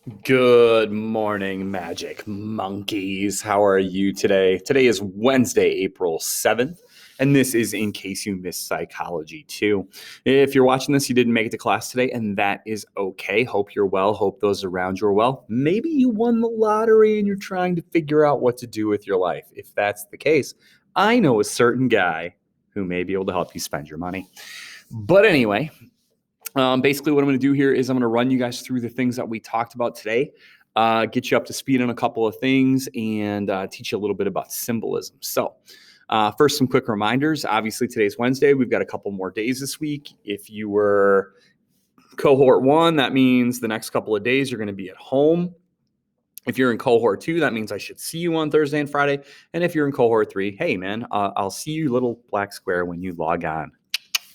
Good morning, magic monkeys. How are you today? Today is Wednesday, April 7th, and this is In Case You Missed Psychology 2. If you're watching this, you didn't make it to class today, and that is okay. Hope you're well. Hope those around you are well. Maybe you won the lottery and you're trying to figure out what to do with your life. If that's the case, I know a certain guy who may be able to help you spend your money. But anyway, basically, what I'm going to do here is I'm going to run you guys through the things that we talked about today, get you up to speed on a couple of things, and teach you a little bit about symbolism. So, first, some quick reminders. Obviously, today's Wednesday. We've got a couple more days this week. If you were cohort 1, that means the next couple of days you're going to be at home. If you're in cohort 2, that means I should see you on Thursday and Friday. And if you're in cohort 3, hey, man, I'll see you, little black square, when you log on.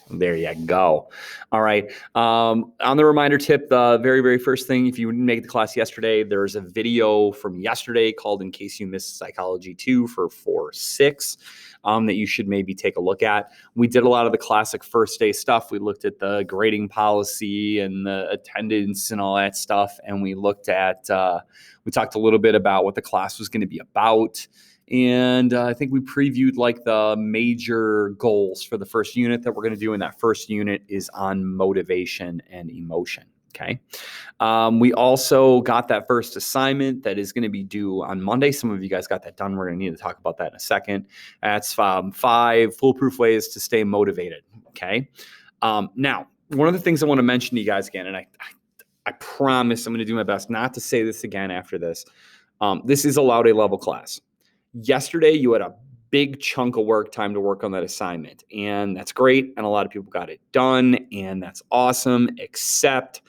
There you go. All right. On the reminder tip, the very, very first thing, if you didn't make the class yesterday, there's a video from yesterday called In Case You Missed Psychology 2 for 4-6 that you should maybe take a look at. We did a lot of the classic first day stuff. We looked at the grading policy and the attendance and all that stuff. And we looked at, we talked a little bit about what the class was going to be about. And I think we previewed like the major goals for the first unit that we're going to do. And that first unit is on motivation and emotion. Okay. We also got that first assignment that is going to be due on Monday. Some of you guys got that done. We're going to need to talk about that in a second. That's 5 foolproof ways to stay motivated. Okay. Now, one of the things I want to mention to you guys again, and I promise I'm going to do my best not to say this again after this. This is a Loud A level class. Yesterday, you had a big chunk of work time to work on that assignment, and that's great, and a lot of people got it done, and that's awesome, except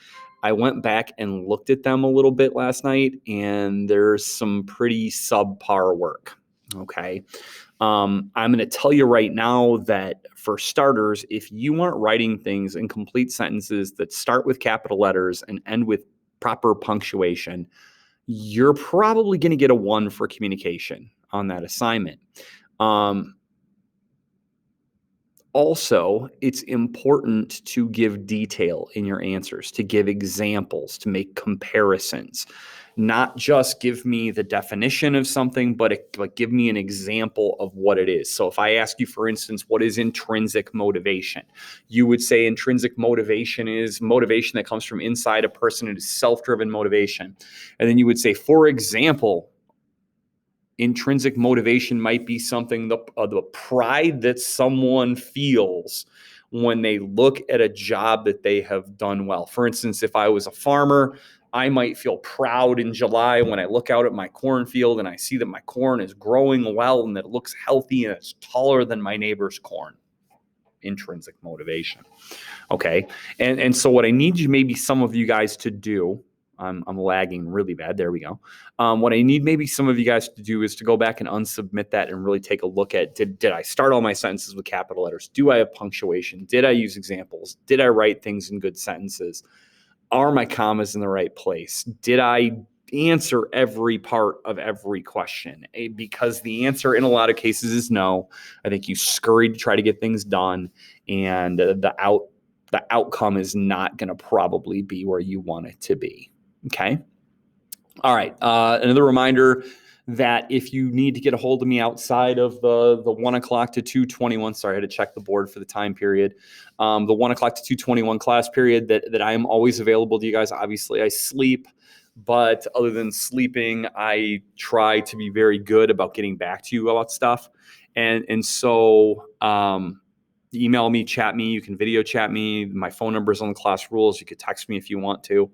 I went back and looked at them a little bit last night, and there's some pretty subpar work, okay? I'm going to tell you right now that for starters, if you aren't writing things in complete sentences that start with capital letters and end with proper punctuation, you're probably going to get a 1 for communication on that assignment. Also, it's important to give detail in your answers, to give examples, to make comparisons. Not just give me the definition of something, but give me an example of what it is. So if I ask you, for instance, what is intrinsic motivation? You would say intrinsic motivation is motivation that comes from inside a person. It is self-driven motivation. And then you would say, for example, intrinsic motivation might be something, the pride that someone feels when they look at a job that they have done well. For instance, if I was a farmer, I might feel proud in July when I look out at my cornfield and I see that my corn is growing well and that it looks healthy and it's taller than my neighbor's corn. Intrinsic motivation. Okay. And so what I need you, maybe some of you guys to do, I'm lagging really bad. There we go. What I need maybe some of you guys to do is to go back and unsubmit that and really take a look at, did I start all my sentences with capital letters? Do I have punctuation? Did I use examples? Did I write things in good sentences? Are my commas in the right place? Did I answer every part of every question? Because the answer in a lot of cases is no. I think you scurried to try to get things done, and the outcome is not going to probably be where you want it to be. Okay. All right. Another reminder that if you need to get a hold of me outside of the 1 o'clock to 2:21, sorry, I had to check the board for the time period. The 1 o'clock to 2:21 class period that I am always available to you guys. Obviously, I sleep, but other than sleeping, I try to be very good about getting back to you about stuff. And so, email me, chat me, you can video chat me. My phone number is on the class rules. You could text me if you want to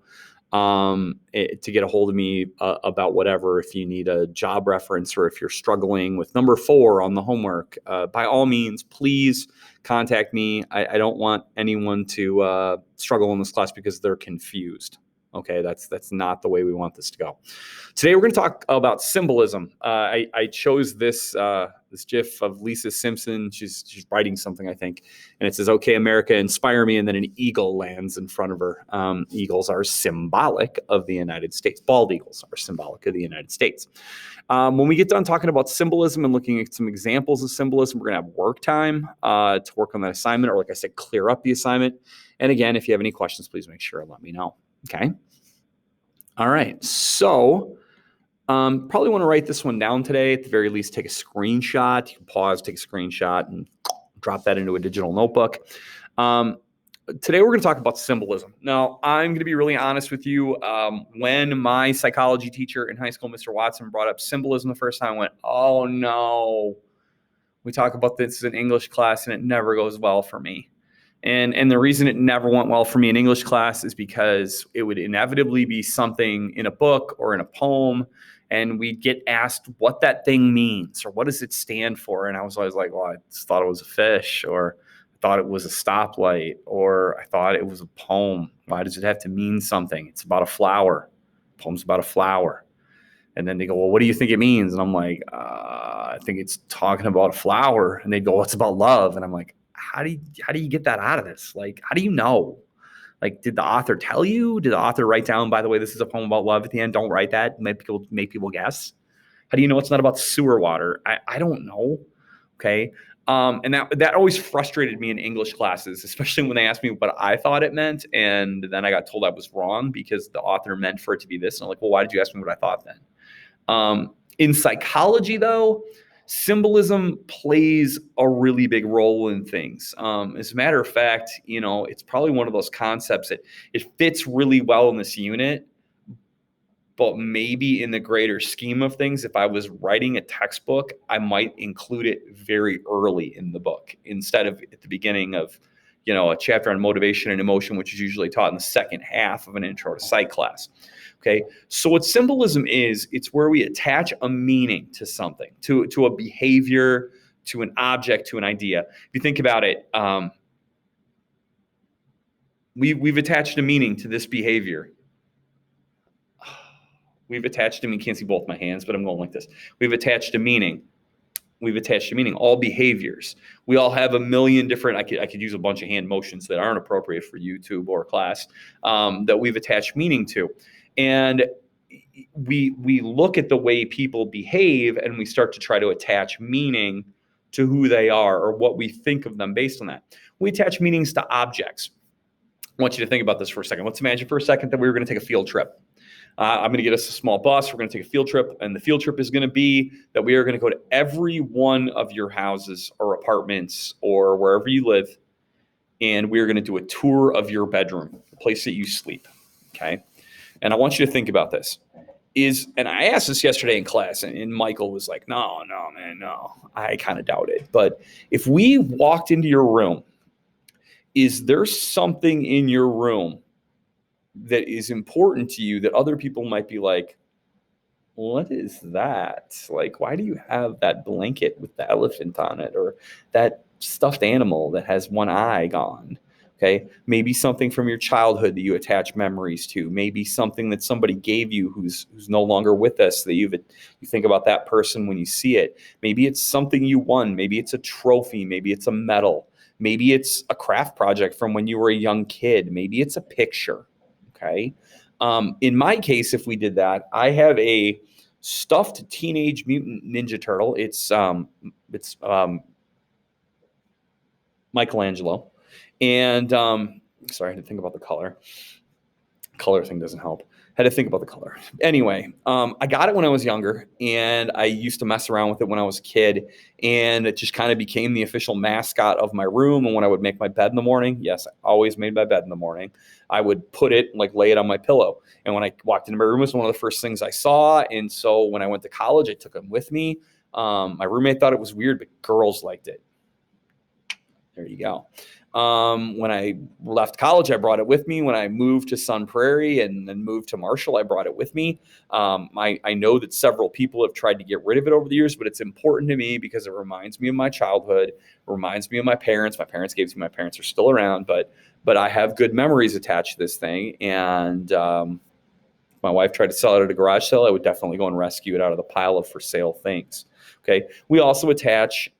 get a hold of me about whatever. If you need a job reference or if you're struggling with number 4 on the homework, by all means, please contact me. I don't want anyone to struggle in this class because they're confused. Okay, that's not the way we want this to go. Today we're going to talk about symbolism. I chose this GIF of Lisa Simpson. She's writing something, I think, and it says, "Okay, America, inspire me," and then an eagle lands in front of her. Eagles are symbolic of the United States. Bald eagles are symbolic of the United States. When we get done talking about symbolism and looking at some examples of symbolism, we're going to have work time to work on that assignment, or like I said, clear up the assignment. And again, if you have any questions, please make sure and let me know. Okay. All right. So probably want to write this one down today. At the very least, take a screenshot. You can pause, take a screenshot, and drop that into a digital notebook. Today, we're going to talk about symbolism. Now, I'm going to be really honest with you. When my psychology teacher in high school, Mr. Watson, brought up symbolism the first time, I went, oh no. We talk about this in English class, and it never goes well for me. And the reason it never went well for me in English class is because it would inevitably be something in a book or in a poem, and we'd get asked what that thing means or what does it stand for. And I was always like, well, I just thought it was a fish, or I thought it was a stoplight, or I thought it was a poem. Why does it have to mean something? It's about a flower. The poem's about a flower. And then they go, well, what do you think it means? And I'm like, I think it's talking about a flower. And they go, well, it's about love. And I'm like, how do you get that out of this? Like, how do you know? Like, did the author tell you? Did the author write down, by the way, this is a poem about love at the end? Don't write that. Make people guess. How do you know it's not about sewer water? I don't know. Okay. And that always frustrated me in English classes, especially when they asked me what I thought it meant. And then I got told I was wrong because the author meant for it to be this. And I'm like, well, why did you ask me what I thought then? In psychology, though, symbolism plays a really big role in things. As a matter of fact, it's probably one of those concepts that it fits really well in this unit, but maybe in the greater scheme of things, if I was writing a textbook, I might include it very early in the book instead of at the beginning of, a chapter on motivation and emotion, which is usually taught in the second half of an intro to psych class. Okay, so what symbolism is, it's where we attach a meaning to something, to a behavior, to an object, to an idea. If you think about it, we've attached a meaning to this behavior. We've attached them. You can't see both my hands, but I'm going like this. We've attached a meaning. All behaviors. We all have a million different, I could use a bunch of hand motions that aren't appropriate for YouTube or class, that we've attached meaning to. And we look at the way people behave and we start to try to attach meaning to who they are or what we think of them based on that. We attach meanings to objects. I want you to think about this for a second. Let's imagine for a second that we were going to take a field trip. I'm going to get us a small bus. We're going to take a field trip, and the field trip is going to be that we are going to go to every one of your houses or apartments or wherever you live, and we're going to do a tour of your bedroom, the place that you sleep, okay? And I want you to think about this. And I asked this yesterday in class, and Michael was like, no, man, no. I kind of doubt it. But if we walked into your room, is there something in your room that is important to you that other people might be like, what is that? Like, why do you have that blanket with the elephant on it, or that stuffed animal that has one eye gone? Okay, maybe something from your childhood that you attach memories to. Maybe something that somebody gave you who's no longer with us, that you think about that person when you see it. Maybe it's something you won. Maybe it's a trophy. Maybe it's a medal. Maybe it's a craft project from when you were a young kid. Maybe it's a picture. Okay. In my case, if we did that, I have a stuffed Teenage Mutant Ninja Turtle. It's Michelangelo. And sorry, I had to think about the color. Color thing doesn't help. Had to think about the color. Anyway, I got it when I was younger, and I used to mess around with it when I was a kid, and it just kind of became the official mascot of my room. And when I would make my bed in the morning, yes, I always made my bed in the morning, I would put it, lay it on my pillow. And when I walked into my room, it was one of the first things I saw. And so when I went to college, I took him with me. My roommate thought it was weird, but girls liked it. There you go. When I left college, I brought it with me. When I moved to Sun Prairie and then moved to Marshall, I brought it with me. I know that several people have tried to get rid of it over the years, but it's important to me because it reminds me of my childhood, reminds me of my parents. My parents gave it to me. My parents are still around, but I have good memories attached to this thing. And if my wife tried to sell it at a garage sale, I would definitely go and rescue it out of the pile of for sale things. Okay. We also attach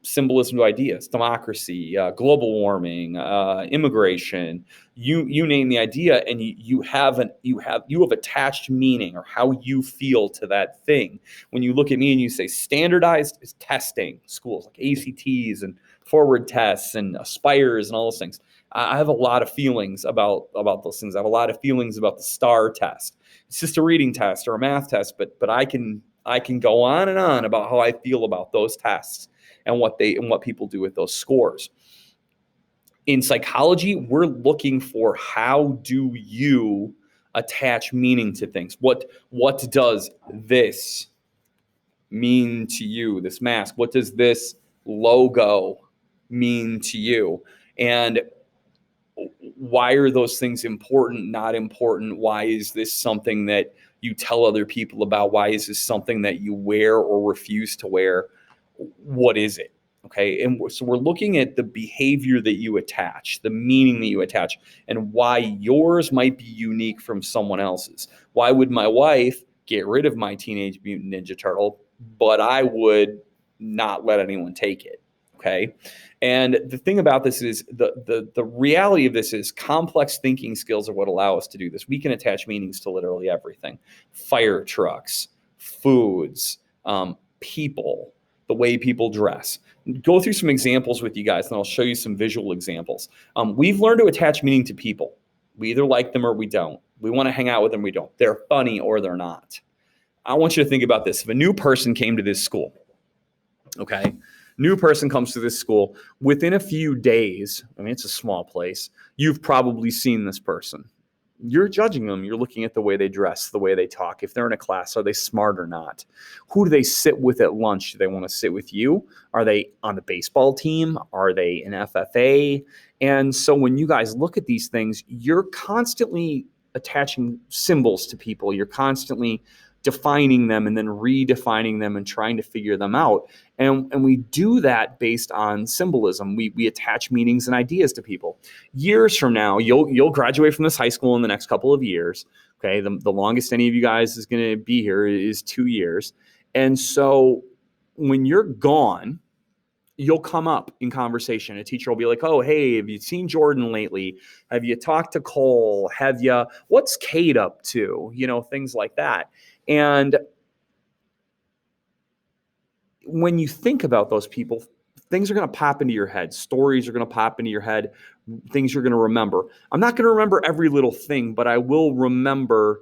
symbolism to ideas, democracy, global warming, immigration, you name the idea, and you have attached meaning or how you feel to that thing. When you look at me and you say standardized testing, schools like ACTs and forward tests and aspires and all those things, I have a lot of feelings about those things. I have a lot of feelings about the STAR test. It's just a reading test or a math test, but I can go on and on about how I feel about those tests and what people do with those scores. In psychology, we're looking for how do you attach meaning to things. What does this mean to you, this mask? What does this logo mean to you? And why are those things important, not important? Why is this something that you tell other people about? Why is this something that you wear or refuse to wear? What is it? Okay. And so we're looking at the behavior that you attach, the meaning that you attach, and why yours might be unique from someone else's. Why would my wife get rid of my Teenage Mutant Ninja Turtle, but I would not let anyone take it? Okay. And the thing about this is the reality of this is complex thinking skills are what allow us to do this. We can attach meanings to literally everything: fire trucks, foods, people, the way people dress. Go through some examples with you guys, and I'll show you some visual examples. We've learned to attach meaning to people. We either like them or we don't. We want to hang out with them, we don't. They're funny or they're not. I want you to think about this. If a new person came to this school, okay, new person comes to this school, within a few days, I mean, it's a small place, you've probably seen this person. You're judging them. You're looking at the way they dress, the way they talk. If they're in a class, are they smart or not? Who do they sit with at lunch? Do they want to sit with you? Are they on the baseball team? Are they in FFA? And so when you guys look at these things, you're constantly attaching symbols to people. You're constantly defining them and then redefining them and trying to figure them out. And we do that based on symbolism. We attach meanings and ideas to people. Years from now, you'll graduate from this high school in the next couple of years. Okay, the longest any of you guys is going to be here is 2 years. And so when you're gone, you'll come up in conversation. A teacher will be like, oh, hey, have you seen Jordan lately? Have you talked to Cole? What's Kate up to? Things like that. And when you think about those people, things are going to pop into your head. Stories are going to pop into your head. Things you're going to remember. I'm not going to remember every little thing, but I will remember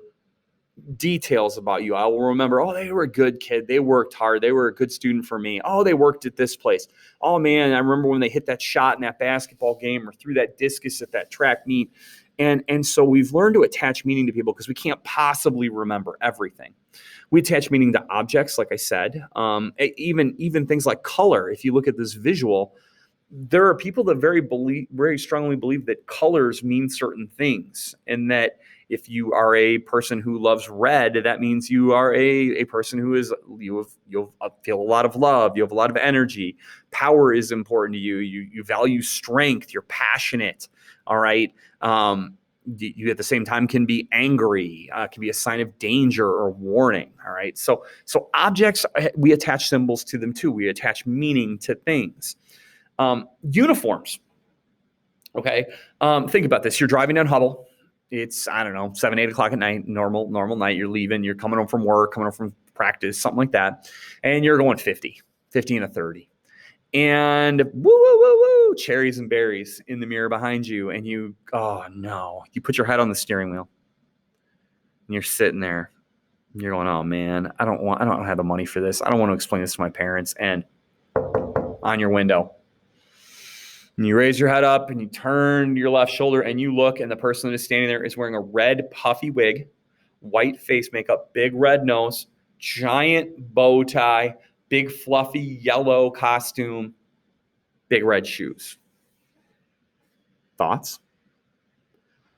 details about you. I will remember, oh, they were a good kid. They worked hard. They were a good student for me. Oh, they worked at this place. Oh, man, I remember when they hit that shot in that basketball game or threw that discus at that track meet. And so we've learned to attach meaning to people because we can't possibly remember everything. We attach meaning to objects, like I said, even things like color. If you look at this visual, there are people that very strongly believe that colors mean certain things, and that if you are a person who loves red, that means you are a person who is you feel a lot of love, you have a lot of energy. Power is important to you. You value strength. You're passionate. All right. You at the same time can be angry, can be a sign of danger or warning. All right. So objects, we attach symbols to them too. We attach meaning to things. Uniforms. Okay. Think about this. You're driving down Hubble. It's, I don't know, 7, 8 o'clock at night, normal night. You're leaving, you're coming home from work, coming home from practice, something like that. And you're going 50 and a 30. And woo, woo, woo, woo, cherries and berries in the mirror behind you. And you, oh no, you put your head on the steering wheel and you're sitting there. And you're going, oh man, I don't have the money for this. I don't want to explain this to my parents. And on your window. And you raise your head up and you turn your left shoulder and you look, and the person that is standing there is wearing a red puffy wig, white face makeup, big red nose, giant bow tie, big fluffy yellow costume, big red shoes. Thoughts?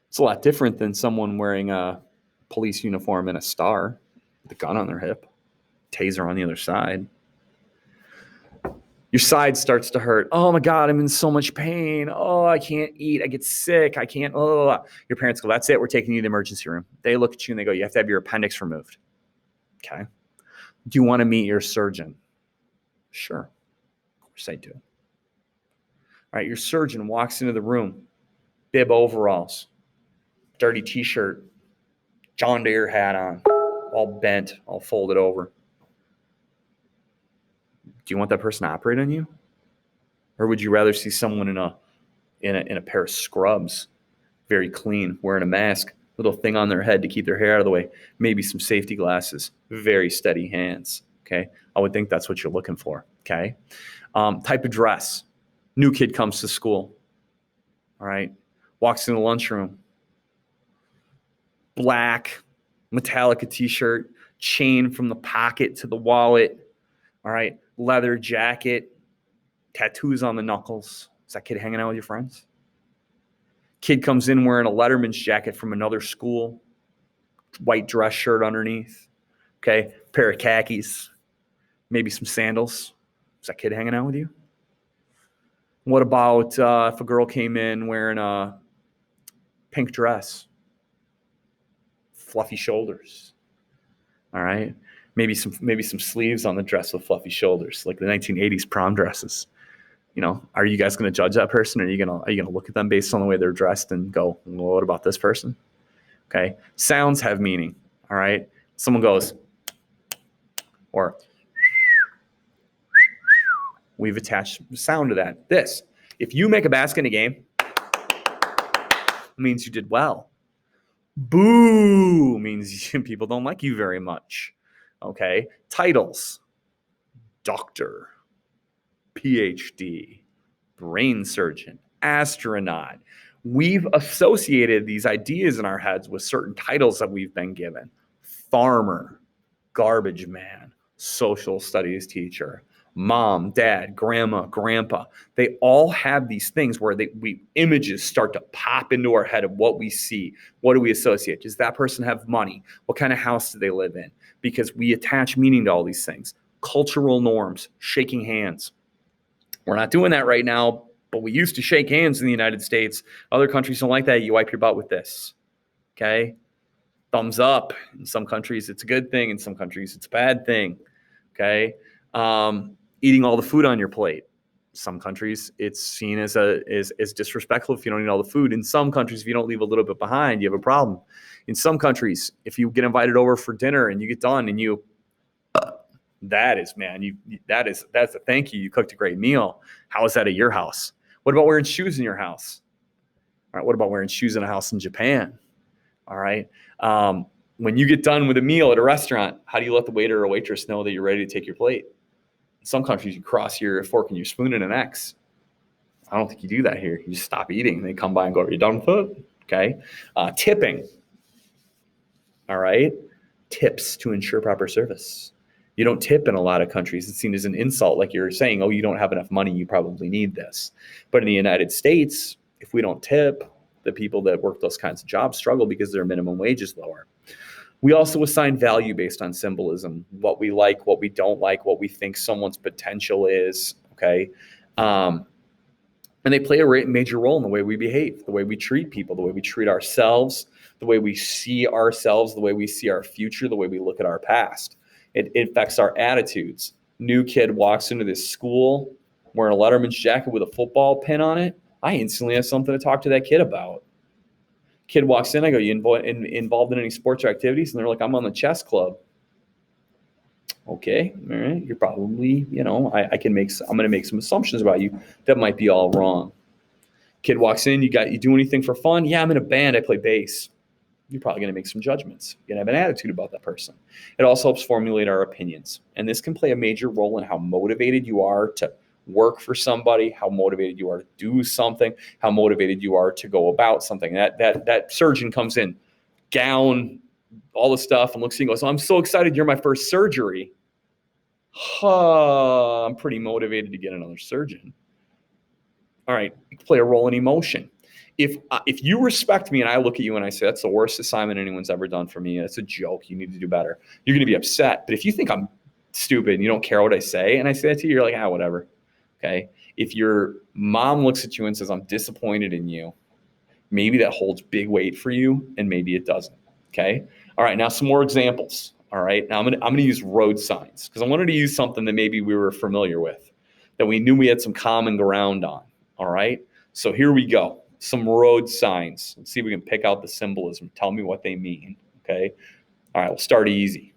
It's a lot different than someone wearing a police uniform and a star with a gun on their hip, taser on the other side. Your side starts to hurt. Oh my God, I'm in so much pain. Oh, I can't eat. I get sick. I can't. Oh. Your parents go, that's it. We're taking you to the emergency room. They look at you and they go, you have to have your appendix removed. Okay. Do you want to meet your surgeon? Sure. Of course I do. All right. Your surgeon walks into the room, bib overalls, dirty t-shirt, John Deere hat on, all bent, all folded over. Do you want that person to operate on you? Or would you rather see someone in a in a pair of scrubs, very clean, wearing a mask, little thing on their head to keep their hair out of the way, maybe some safety glasses, very steady hands. Okay. I would think that's what you're looking for. Okay. Type of dress. New kid comes to school. All right. Walks in the lunchroom. Black, Metallica t-shirt, chain from the pocket to the wallet. All right. Leather jacket, tattoos on the knuckles. Is that kid hanging out with your friends? Kid comes in wearing a Letterman's jacket from another school, white dress shirt underneath. Okay. Pair of khakis, maybe some sandals. Is that kid hanging out with you? What about if a girl came in wearing a pink dress, fluffy shoulders? All right, maybe some sleeves on the dress with fluffy shoulders, like the 1980s prom dresses. Are you guys going to judge that person? Or are you gonna look at them based on the way they're dressed and go, well, what about this person? Okay, sounds have meaning. All right, someone goes, or we've attached sound to that. This, if you make a basket in a game, it means you did well. Boo means people don't like you very much. Okay. Titles: doctor, PhD, brain surgeon, astronaut. We've associated these ideas in our heads with certain titles that we've been given. Farmer, garbage man, social studies teacher, mom, dad, grandma, grandpa. They all have these things where images start to pop into our head of what we see. What do we associate? Does that person have money? What kind of house do they live in? Because we attach meaning to all these things. Cultural norms, shaking hands. We're not doing that right now, but we used to shake hands in the United States. Other countries don't like that. You wipe your butt with this. Okay? Thumbs up. In some countries, it's a good thing. In some countries, it's a bad thing. Okay. Eating all the food on your plate. Some countries, it's seen as disrespectful if you don't eat all the food. In some countries, if you don't leave a little bit behind, you have a problem. In some countries, if you get invited over for dinner and you get done and that's a thank you. You cooked a great meal. How is that at your house? What about wearing shoes in your house? All right. What about wearing shoes in a house in Japan? All right. When you get done with a meal at a restaurant, how do you let the waiter or waitress know that you're ready to take your plate? In some countries, you cross your fork and your spoon in an X. I don't think you do that here. You just stop eating. They come by and go, are you done with it? Okay. Tipping. All right. Tips to ensure proper service. You don't tip in a lot of countries. It's seen as an insult, like you're saying, oh, you don't have enough money, you probably need this. But in the United States, if we don't tip, the people that work those kinds of jobs struggle because their minimum wage is lower. We also assign value based on symbolism, what we like, what we don't like, what we think someone's potential is, okay? And they play a major role in the way we behave, the way we treat people, the way we treat ourselves, the way we see ourselves, the way we see our future, the way we look at our past. It affects our attitudes. New kid walks into this school wearing a Letterman's jacket with a football pin on it. I instantly have something to talk to that kid about. Kid walks in, I go, you involved in any sports or activities? And they're like, I'm on the chess club. Okay, all right. You're probably, I'm going to make some assumptions about you that might be all wrong. Kid walks in, you do anything for fun? Yeah, I'm in a band, I play bass. You're probably going to make some judgments. You're going to have an attitude about that person. It also helps formulate our opinions. And this can play a major role in how motivated you are to work for somebody, how motivated you are to do something, how motivated you are to go about something. That surgeon comes in, gown, all the stuff, and looks at you and goes, I'm so excited, you're my first surgery. I'm pretty motivated to get another surgeon. All right, it can play a role in emotion. If you respect me and I look at you and I say, that's the worst assignment anyone's ever done for me, it's a joke, you need to do better, you're going to be upset. But if you think I'm stupid and you don't care what I say, and I say that to you, you're like, whatever. Okay. If your mom looks at you and says, I'm disappointed in you, maybe that holds big weight for you and maybe it doesn't. Okay. All right. Now some more examples. All right. Now I'm going to use road signs because I wanted to use something that maybe we were familiar with, that we knew we had some common ground on. All right. So here we go. Some road signs. Let's see if we can pick out the symbolism. Tell me what they mean. Okay. All right. We'll start easy.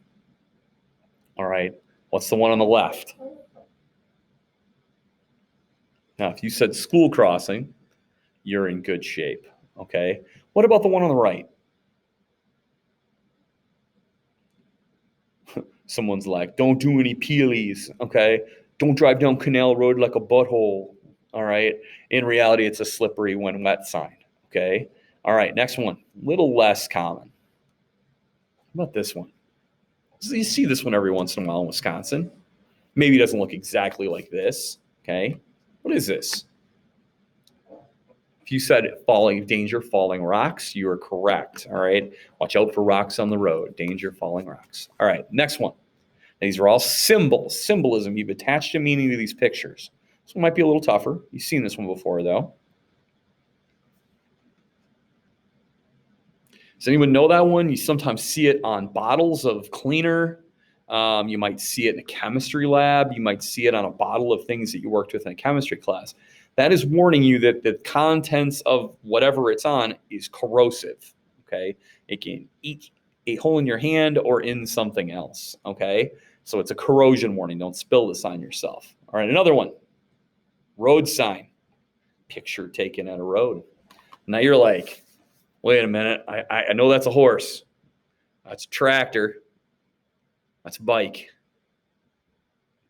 All right. What's the one on the left? Now, if you said school crossing, you're in good shape. Okay. What about the one on the right? Someone's like, don't do any peelies. Okay. Don't drive down Canal Road like a butthole. All right. In reality, it's a slippery when wet sign. Okay. All right. Next one, a little less common. How about this one? So you see this one every once in a while in Wisconsin. Maybe it doesn't look exactly like this. Okay. What is this? If you said falling danger, falling rocks, you are correct. All right. Watch out for rocks on the road. Danger, falling rocks. All right. Next one. These are all symbols, symbolism. You've attached a meaning to these pictures. This one might be a little tougher. You've seen this one before, though. Does anyone know that one? You sometimes see it on bottles of cleaner. You might see it in a chemistry lab. You might see it on a bottle of things that you worked with in a chemistry class. That is warning you that the contents of whatever it's on is corrosive. Okay, it can eat a hole in your hand or in something else. Okay, so it's a corrosion warning. Don't spill this on yourself. All right, another one. Road sign. Picture taken at a road. Now you're like, wait a minute. I know that's a horse. That's a tractor. That's a bike.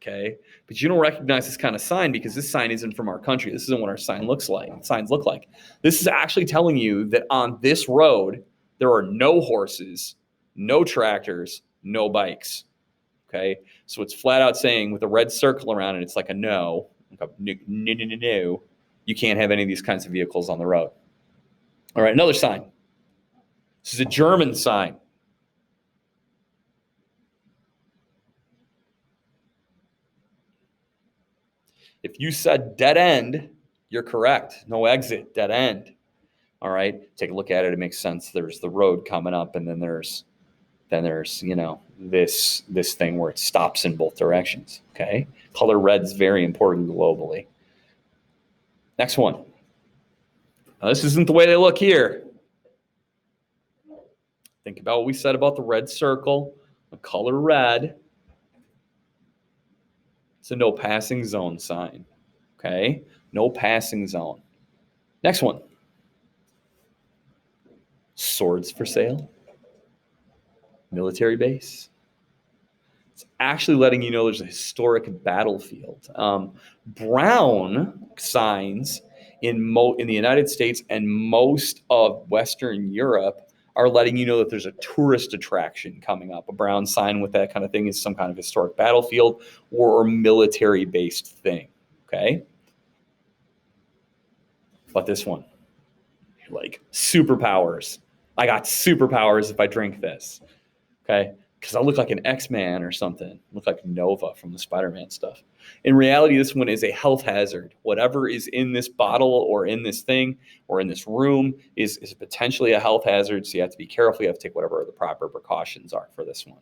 Okay. But you don't recognize this kind of sign because this sign isn't from our country. This isn't what our signs look like. This is actually telling you that on this road, there are no horses, no tractors, no bikes. Okay. So it's flat out saying with a red circle around it, it's like a no. Like a no. You can't have any of these kinds of vehicles on the road. All right. Another sign. This is a German sign. If you said dead end, you're correct. No exit, dead end. All right. Take a look at it. It makes sense. There's the road coming up, and then there's this thing where it stops in both directions. Okay. Color red's very important globally. Next one. Now, this isn't the way they look here. Think about what we said about the red circle, the color red. It's a no passing zone sign. Okay. No passing zone. Next one. Swords for sale. Military base. It's actually letting you know there's a historic battlefield. Brown signs in the United States and most of Western Europe are letting you know that there's a tourist attraction coming up. A brown sign with that kind of thing is some kind of historic battlefield or military-based thing. Okay? But this one, like superpowers. I got superpowers if I drink this. Okay? Because I look like an X-Man or something. I look like Nova from the Spider-Man stuff. In reality, this one is a health hazard. Whatever is in this bottle or in this thing or in this room is potentially a health hazard, so you have to be careful. You have to take whatever the proper precautions are for this one.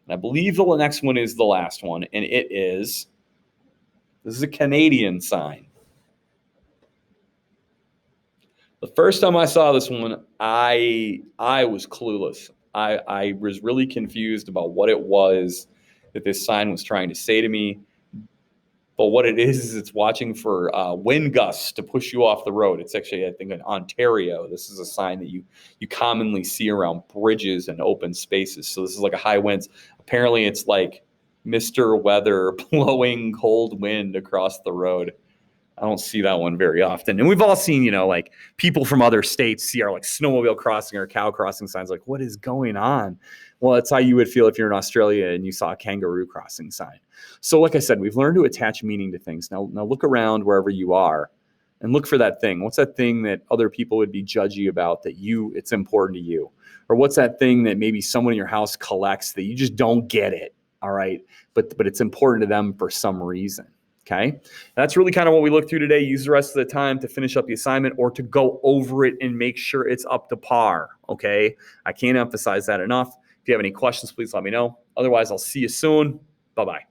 And I believe the next one is the last one, and this is a Canadian sign. The first time I saw this one, I was clueless. I was really confused about what it was that this sign was trying to say to me. But what it is it's watching for wind gusts to push you off the road. It's actually, I think, in Ontario. This is a sign that you commonly see around bridges and open spaces. So this is like a high winds. Apparently, it's like Mr. Weather blowing cold wind across the road. I don't see that one very often. And we've all seen, like people from other states see our like snowmobile crossing or cow crossing signs. Like, what is going on? Well, that's how you would feel if you're in Australia and you saw a kangaroo crossing sign. So like I said, we've learned to attach meaning to things. Now look around wherever you are and look for that thing. What's that thing that other people would be judgy about that it's important to you? Or what's that thing that maybe someone in your house collects that you just don't get it, all right? But it's important to them for some reason. Okay, that's really kind of what we looked through today. Use the rest of the time to finish up the assignment or to go over it and make sure it's up to par. Okay, I can't emphasize that enough. If you have any questions, please let me know. Otherwise, I'll see you soon. Bye-bye.